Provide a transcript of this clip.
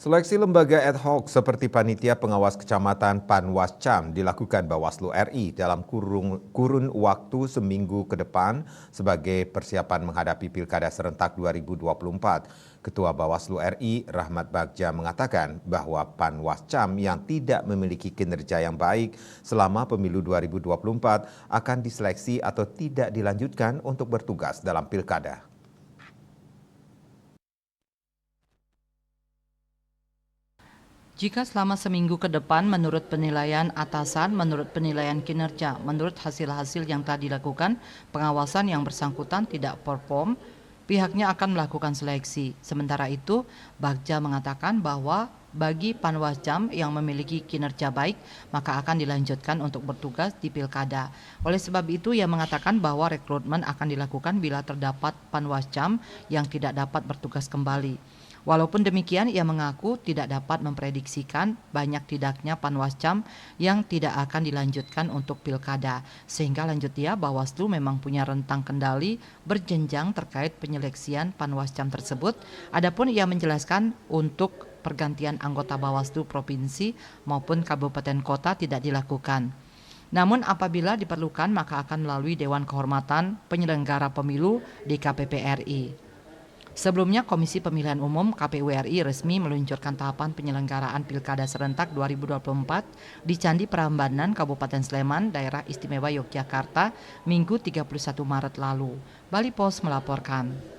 Seleksi lembaga ad hoc seperti Panitia Pengawas Kecamatan Panwascam dilakukan Bawaslu RI dalam kurun waktu seminggu ke depan sebagai persiapan menghadapi Pilkada serentak 2024. Ketua Bawaslu RI, Rahmat Bagja, mengatakan bahwa Panwascam yang tidak memiliki kinerja yang baik selama pemilu 2024 akan diseleksi atau tidak dilanjutkan untuk bertugas dalam Pilkada. Jika selama seminggu ke depan menurut penilaian atasan, menurut penilaian kinerja, menurut hasil-hasil yang telah dilakukan, pengawasan yang bersangkutan tidak perform, pihaknya akan melakukan seleksi. Sementara itu, Bagja mengatakan bahwa bagi Panwascam yang memiliki kinerja baik, maka akan dilanjutkan untuk bertugas di Pilkada. Oleh sebab itu, ia mengatakan bahwa rekrutmen akan dilakukan bila terdapat Panwascam yang tidak dapat bertugas kembali. Walaupun demikian, ia mengaku tidak dapat memprediksikan banyak tidaknya Panwascam yang tidak akan dilanjutkan untuk Pilkada. Sehingga lanjut dia, Bawaslu memang punya rentang kendali berjenjang terkait penyeleksian Panwascam tersebut. Adapun ia menjelaskan untuk pergantian anggota Bawaslu provinsi maupun kabupaten kota tidak dilakukan. Namun apabila diperlukan maka akan melalui Dewan Kehormatan Penyelenggara Pemilu DKPP RI. Sebelumnya, Komisi Pemilihan Umum KPU RI resmi meluncurkan tahapan penyelenggaraan Pilkada Serentak 2024 di Candi Prambanan, Kabupaten Sleman, Daerah Istimewa Yogyakarta, Minggu 31 Maret lalu. Bali Pos melaporkan.